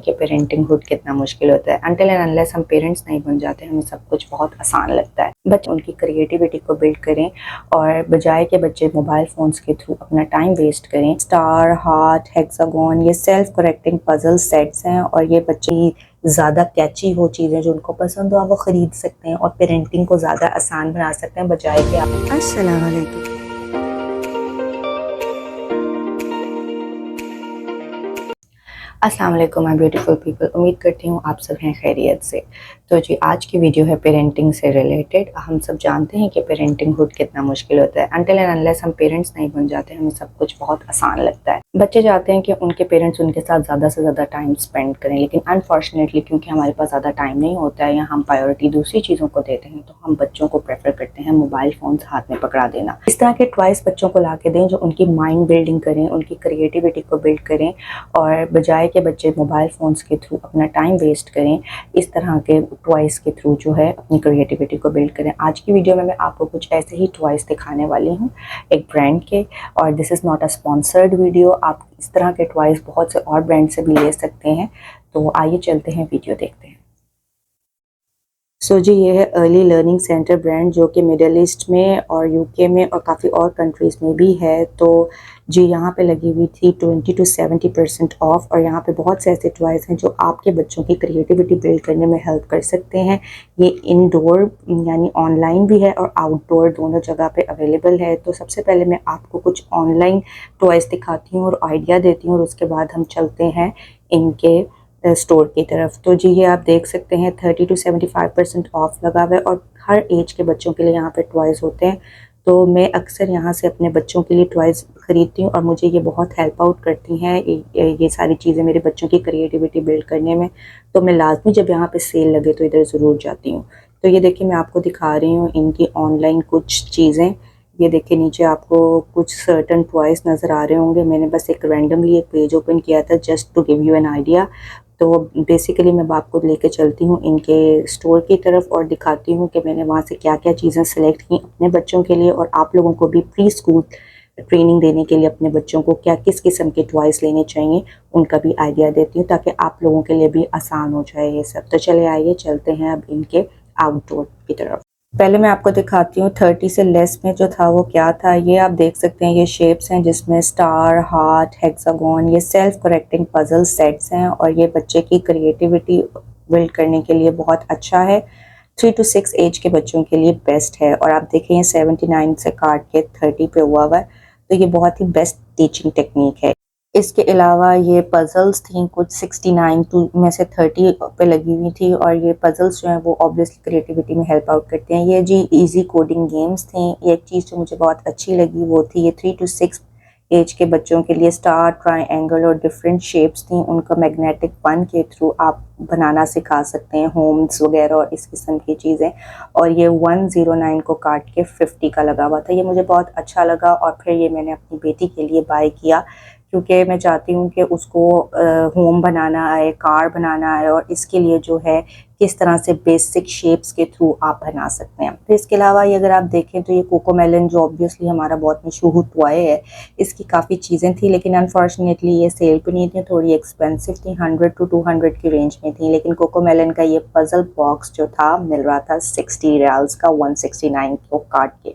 कि पेरेंटिंगहुड कितना मुश्किल होता है। अनटिल एंड अनलेस हम पेरेंट्स नहीं बन जाते हमें सब कुछ बहुत आसान लगता है। बच्चे उनकी क्रिएटिविटी को बिल्ड करें और बजाय के बच्चे मोबाइल फ़ोन्स के थ्रू अपना टाइम वेस्ट करें। स्टार, हार्ट, हेक्सागोन ये सेल्फ करेक्टिंग पजल सेट्स हैं और ये बच्चे ज़्यादा कैची हो चीज़ें जो उनको पसंद हो आप वो ख़रीद सकते हैं और पेरेंटिंग को ज़्यादा आसान बना सकते हैं बजाय के आप। अस्सलाम वालेकुम। अस्सलाम वालेकुम माय ब्यूटीफुल पीपल, उम्मीद करती हूँ आप सब हैं खैरियत से। तो जी आज की वीडियो है पेरेंटिंग से रिलेटेड। हम सब जानते हैं कि पेरेंटिंगहुड कितना मुश्किल होता है। अनटिल एंड अनलेस हम पेरेंट्स नहीं बन जाते हमें सब कुछ बहुत आसान लगता है। बच्चे चाहते हैं कि उनके पेरेंट्स उनके साथ ज़्यादा से ज़्यादा टाइम स्पेंड करें, लेकिन अनफॉर्चुनेटली क्योंकि हमारे पास ज़्यादा टाइम नहीं होता है या हम प्रायोरिटी दूसरी चीज़ों को देते हैं तो हम बच्चों को प्रेफर करते हैं मोबाइल फ़ोन्स हाथ में पकड़ा देना। इस तरह के टॉयज़ बच्चों को ला के दें जो उनकी माइंड बिल्डिंग करें, उनकी क्रिएटिविटी को बिल्ड करें और बजाय के बच्चे मोबाइल फ़ोन्स के थ्रू अपना टाइम वेस्ट करें, इस तरह के टॉयज़ के थ्रू जो है अपनी क्रिएटिविटी को बिल्ड करें। आज की वीडियो में मैं आपको कुछ ऐसे ही टॉयज़ दिखाने वाली हूँ एक ब्रांड के, और this is not a sponsored video. आप इस तरह के टॉयज़ बहुत से और ब्रांड से भी ले सकते हैं। तो आइए चलते हैं, वीडियो देखते हैं। जी ये है अर्ली लर्निंग सेंटर ब्रांड जो कि मिडल ईस्ट में और यूके में और काफ़ी और कंट्रीज़ में भी है। तो जी यहाँ पे लगी हुई थी 20 to 70% ऑफ, और यहाँ पे बहुत से ऐसे टॉयज़ हैं जो आपके बच्चों की क्रिएटिविटी बिल्ड करने में हेल्प कर सकते हैं। ये इनडोर यानी ऑनलाइन भी है और आउटडोर दोनों जगह पे अवेलेबल है। तो सबसे पहले मैं आपको कुछ ऑनलाइन टॉयज़ दिखाती हूँ और आइडिया देती हूँ और उसके बाद हम चलते हैं इनके स्टोर की तरफ। तो जी ये आप देख सकते हैं 30 to 75% ऑफ लगा हुआ है और हर एज के बच्चों के लिए यहाँ पे टॉयज़ होते हैं। तो मैं अक्सर यहाँ से अपने बच्चों के लिए टॉयज़ ख़रीदती हूँ और मुझे ये बहुत हेल्प आउट करती हैं ये सारी चीज़ें मेरे बच्चों की क्रिएटिविटी बिल्ड करने में। तो मैं लाज़मी जब यहाँ पे सेल लगे तो इधर ज़रूर जाती हूँ। तो ये देखिए मैं आपको दिखा रही हूँ इनकी ऑनलाइन कुछ चीज़ें। ये देखिए नीचे आपको कुछ सर्टन टॉयज़ नज़र आ रहे होंगे। मैंने बस एक रैंडमली एक पेज ओपन किया था just to give you an idea. तो बेसिकली मैं आपको लेके चलती हूँ इनके स्टोर की तरफ और दिखाती हूँ कि मैंने वहाँ से क्या-क्या चीज़ें सेलेक्ट की अपने बच्चों के लिए, और आप लोगों को भी प्री स्कूल ट्रेनिंग देने के लिए अपने बच्चों को क्या किस किस्म के टॉयज़ लेने चाहिए उनका भी आइडिया देती हूँ ताकि आप लोगों के लिए भी आसान हो जाए ये सब। तो चले आइए चलते हैं अब इनके आउटडोर की तरफ। पहले मैं आपको दिखाती हूँ 30 से लेस में जो था वो क्या था। ये आप देख सकते हैं ये शेप्स हैं जिसमें स्टार, हार्ट, हेक्सागोन ये सेल्फ करेक्टिंग पजल सेट्स हैं और ये बच्चे की क्रिएटिविटी बिल्ड करने के लिए बहुत अच्छा है। 3 to 6 एज के बच्चों के लिए बेस्ट है। और आप देखें ये 79 से काट के 30 पे हुआ है, तो ये बहुत ही बेस्ट टीचिंग टेक्निक है। इसके अलावा ये पज़ल्स थी कुछ 69 टू में से 30 पे लगी हुई थी, और ये पज़ल्स जो हैं वो ऑब्वियसली क्रिएटिविटी में हेल्प आउट करते हैं। ये जी इजी कोडिंग गेम्स थी। एक चीज़ जो मुझे बहुत अच्छी लगी वो थी ये 3 to 6 एज के बच्चों के लिए स्टार, ट्रायंगल और डिफरेंट शेप्स थी। उनका मैग्नेटिक फन के थ्रू आप बनाना सिखा सकते हैं, होम्स वगैरह और इस किस्म की चीज़ें। और ये 109 को काट के 50 का लगा हुआ था। ये मुझे बहुत अच्छा लगा और फिर ये मैंने अपनी बेटी के लिए बाय किया क्योंकि मैं चाहती हूँ कि उसको होम बनाना आए, कार बनाना आए, और इसके लिए जो है किस तरह से बेसिक शेप्स के थ्रू आप बना सकते हैं। फिर इसके अलावा ये अगर आप देखें तो ये कोकोमेलन जो ऑब्वियसली हमारा बहुत मशहूर टॉय है, इसकी काफ़ी चीज़ें थी लेकिन अनफॉर्चुनेटली ये सेल पे नहीं थी, थोड़ी एक्सपेंसिव थी, 100 to 200 की रेंज में थी। लेकिन कोकोमेलन का ये पज़ल बॉक्स जो था मिल रहा था 60 रियाल्स का, 169 को काट के।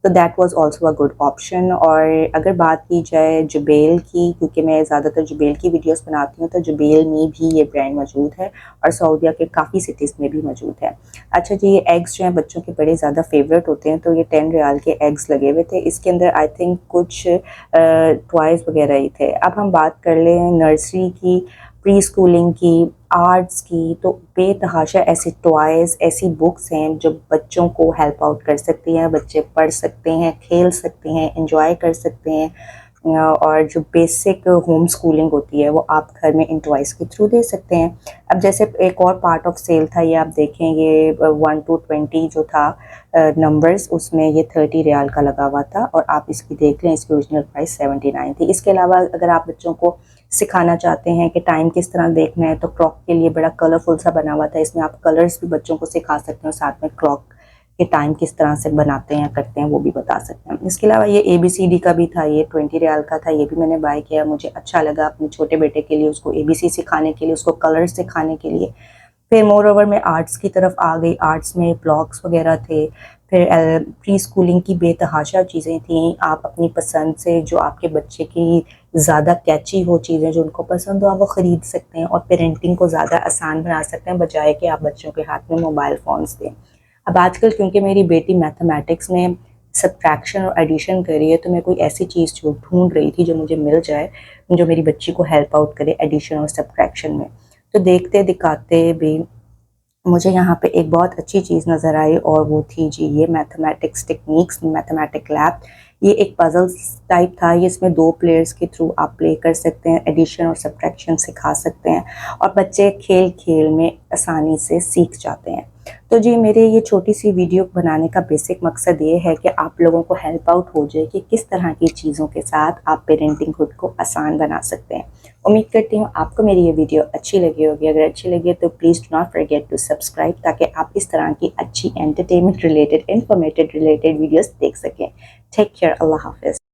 तो that was also a good option. और अगर बात की जाए जुबेल की, क्योंकि मैं ज़्यादातर जुबेल की वीडियोस बनाती हूँ, तो जुबेल में भी ये ब्रांड मौजूद है और सऊदीया के काफ़ी सिटीज़ में भी मौजूद है। अच्छा जी, ये एग्स जो हैं बच्चों के बड़े ज़्यादा फेवरेट होते हैं, तो ये 10 रियाल के एग्स लगे हुए थे। इसके अंदर आई थिंक कुछ टॉयज़ वगैरह ही थे। अब हम बात कर लें नर्सरी की, प्री स्कूलिंग की, आर्ट्स की, तो बेतहाशा ऐसे टॉयज़, ऐसी बुक्स हैं जो बच्चों को हेल्प आउट कर सकती हैं। बच्चे पढ़ सकते हैं, खेल सकते हैं, एंजॉय कर सकते हैं, और जो बेसिक होम स्कूलिंग होती है वो आप घर में इन टॉयज़ के थ्रू दे सकते हैं। अब जैसे एक और पार्ट ऑफ सेल था, ये आप देखें, ये 1 to 20 जो था नंबर्स, उसमें ये 30 रियाल का लगा हुआ था और आप इसकी देख लें, इसकी ओरिजिनल प्राइस 79 थी। इसके अलावा अगर आप बच्चों को सिखाना चाहते हैं कि टाइम किस तरह देखना है, तो क्लॉक के लिए बड़ा कलरफुल सा बना हुआ था। इसमें आप कलर्स भी बच्चों को सिखा सकते हो साथ में क्लॉक कि टाइम किस तरह से बनाते हैं करते हैं वो भी बता सकते हैं। इसके अलावा ये ABCD का भी था, ये 20 रियाल का था, ये भी मैंने बाय किया, मुझे अच्छा लगा अपने छोटे बेटे के लिए, उसको ABC सिखाने के लिए, उसको कलर्स सिखाने के लिए। फिर मोर ओवर मैं आर्ट्स की तरफ आ गई, आर्ट्स में ब्लॉग्स वगैरह थे, फिर प्री स्कूलिंग की बेतहाशा चीज़ें थी। आप अपनी पसंद से जो आपके बच्चे की ज़्यादा कैची हो चीज़ें जो उनको पसंद हो आप वो ख़रीद सकते हैं और पेरेंटिंग को ज़्यादा आसान बना सकते हैं बजाय कि आप बच्चों के हाथ में मोबाइल फ़ोन्स दें। अब आजकल क्योंकि मेरी बेटी मैथमेटिक्स में सब्ट्रैक्शन और एडिशन कर रही है तो मैं कोई ऐसी चीज़ जो ढूंढ रही थी जो मुझे मिल जाए जो मेरी बच्ची को हेल्प आउट करे एडिशन और सब्ट्रैक्शन में। तो देखते दिखाते भी मुझे यहाँ पे एक बहुत अच्छी चीज़ नज़र आई और वो थी जी ये मैथमेटिक्स टेक्निक्स मैथमेटिक लैब। ये एक पजल्स टाइप था, ये इसमें 2 प्लेयर्स के थ्रू आप प्ले कर सकते हैं, एडिशन और सब्ट्रैक्शन सिखा सकते हैं और बच्चे खेल खेल में आसानी से सीख जाते हैं। तो जी मेरे ये छोटी सी वीडियो बनाने का बेसिक मकसद ये है कि आप लोगों को हेल्प आउट हो जाए कि किस तरह की चीज़ों के साथ आप पेरेंटिंग खुद को आसान बना सकते हैं। उम्मीद करती हूँ आपको मेरी ये वीडियो अच्छी लगी होगी। अगर अच्छी लगी तो please do not forget to subscribe ताकि आप इस तरह की अच्छी entertainment related informative related videos देख सकें। टेक केयर, अल्लाह हाफिज़।